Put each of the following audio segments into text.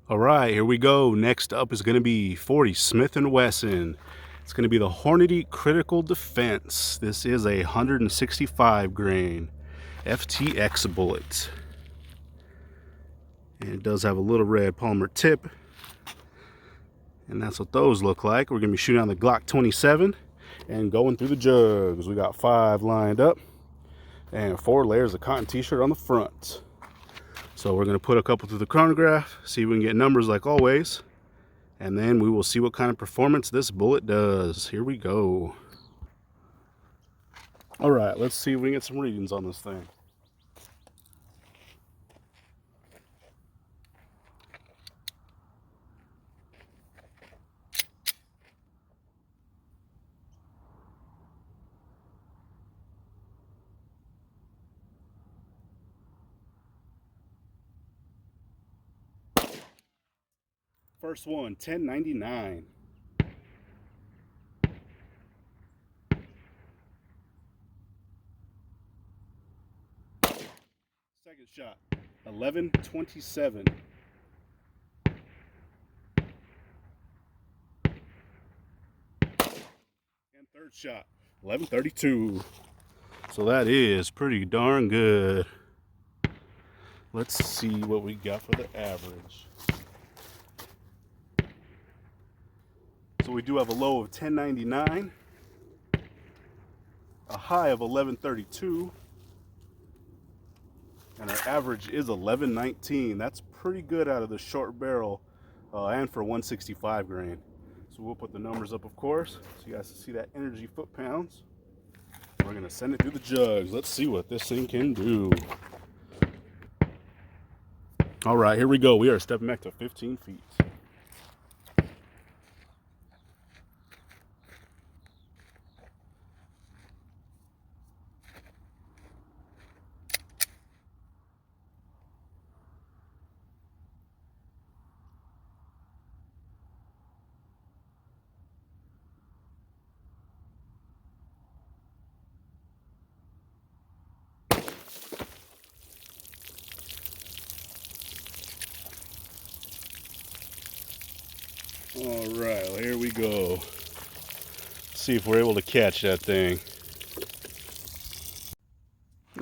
All right, here we go. Next up is going to be 40 Smith & Wesson. It's going to be the Hornady Critical Defense. This is a 165 grain FTX bullet. And it does have a little red polymer tip. And that's what those look like. We're going to be shooting on the Glock 27 and going through the jugs. We got 5 lined up and 4 layers of cotton t-shirt on the front. So we're going to put a couple through the chronograph, see if we can get numbers like always, and then we will see what kind of performance this bullet does. Here we go. All right, let's see if we can get some readings on this thing. First one, 1099. Second shot, 1127. And third shot, 1132. So that is pretty darn good. Let's see what we got for the average. So we do have a low of 1099, a high of 1132, and our average is 1119. That's pretty good out of the short barrel and for 165 grain. So we'll put the numbers up, of course, so you guys can see that energy foot pounds. We're gonna send it through the jugs. Let's see what this thing can do. All right, here we go. We are stepping back to 15 feet. All right, well, here we go. Let's see if we're able to catch that thing.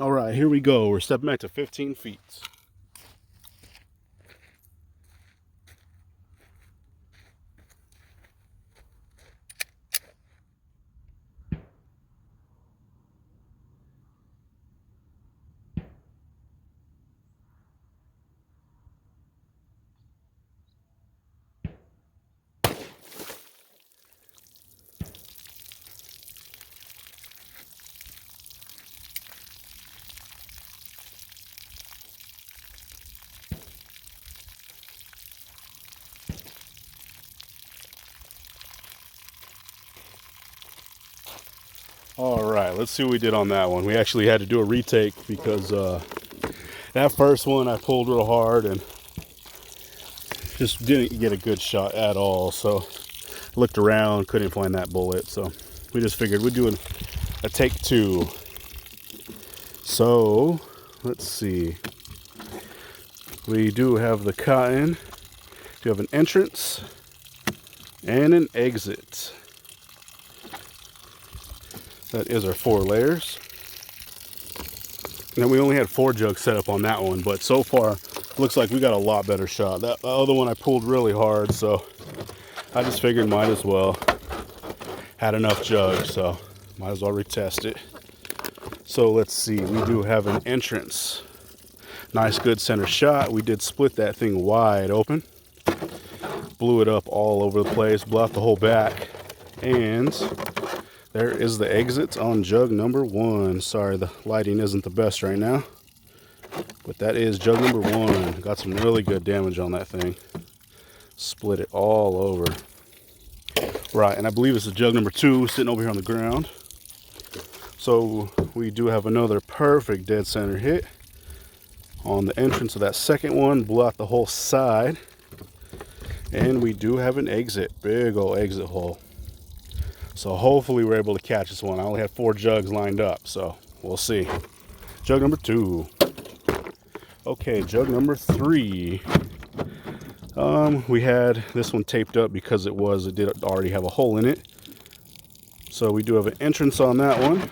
All right, here we go. We're stepping back to 15 feet. All right, let's see what we did on that one. We actually had to do a retake because that first one I pulled real hard and just didn't get a good shot at all. So looked around, couldn't find that bullet. So we just figured we'd do a take 2. So let's see. We do have the cotton. We have an entrance and an exit. That is our 4 layers. Now we only had 4 jugs set up on that one, but so far looks like we got a lot better shot. That other one I pulled really hard, so I just figured might as well. Had enough jugs, so might as well retest it. So let's see, we do have an entrance. Nice good center shot. We did split that thing wide open. Blew it up all over the place, blew out the whole back. And there is the exit on jug number 1. Sorry, the lighting isn't the best right now. But that is jug number 1. Got some really good damage on that thing. Split it all over. Right, and I believe this is jug number 2 sitting over here on the ground. So we do have another perfect dead center hit on the entrance of that second one. Blew out the whole side. And we do have an exit. Big old exit hole. So hopefully we're able to catch this one. I only had 4 jugs lined up, so we'll see. Jug number 2. Okay, jug number 3. We had this one taped up because it did already have a hole in it. So we do have an entrance on that one.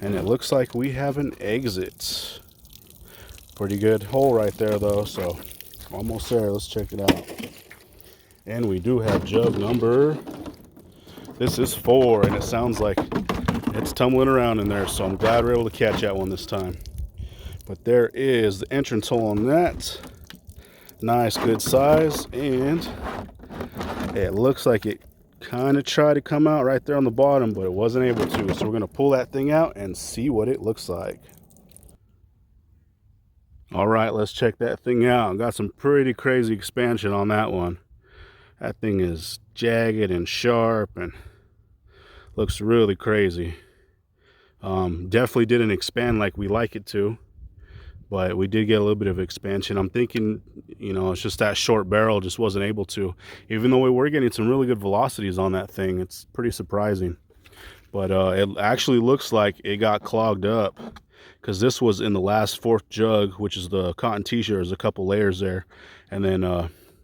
And it looks like we have an exit. Pretty good hole right there though, so almost there. Let's check it out. And we do have jug number, this is 4, and it sounds like it's tumbling around in there, so I'm glad we're able to catch that one this time. But there is the entrance hole on that. Nice, good size, and it looks like it kind of tried to come out right there on the bottom, but it wasn't able to. So we're going to pull that thing out and see what it looks like. All right, let's check that thing out. Got some pretty crazy expansion on that one. That thing is jagged and sharp and looks really crazy. Definitely didn't expand like we like it to, but we did get a little bit of expansion. I'm thinking, you know, it's just that short barrel just wasn't able to, even though we were getting some really good velocities on that thing. It's pretty surprising. But it actually looks like it got clogged up, because this was in the last 4th jug, which is the cotton t-shirt. There's a couple layers there, and then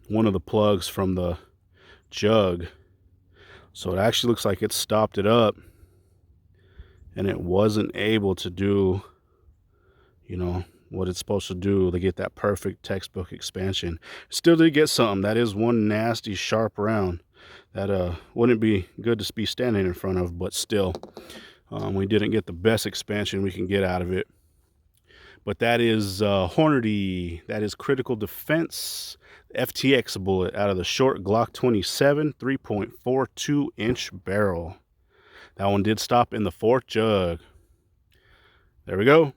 one of the plugs from the jug. So it actually looks like it stopped it up, and it wasn't able to do, you know, what it's supposed to do to get that perfect textbook expansion. Still did get something. That is one nasty sharp round that wouldn't be good to be standing in front of, but still we didn't get the best expansion we can get out of it. But that is Hornady. That is critical defense FTX bullet out of the short Glock 27 3.42 inch barrel. That one did stop in the 4th jug. There we go.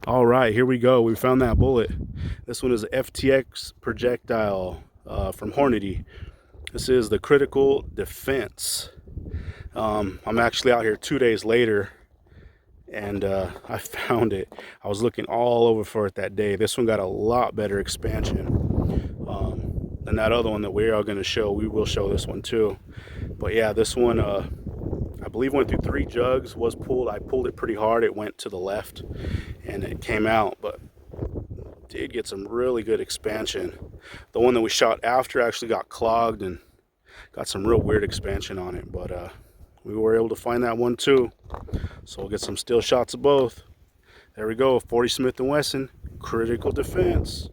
All right, here we go. We found that bullet. This one is an FTX projectile from Hornady. This is the critical defense. I'm actually out here 2 days later, and I found it. I was looking all over for it that day. This one got a lot better expansion than that other one that we are going to show. We will show this one too. But yeah, this one I believe went through 3 jugs, was pulled. I pulled it pretty hard. It went to the left and it came out, but did get some really good expansion. The one that we shot after actually got clogged and got some real weird expansion on it, but we were able to find that one too. So we'll get some still shots of both. There we go, 40 Smith & Wesson, critical defense.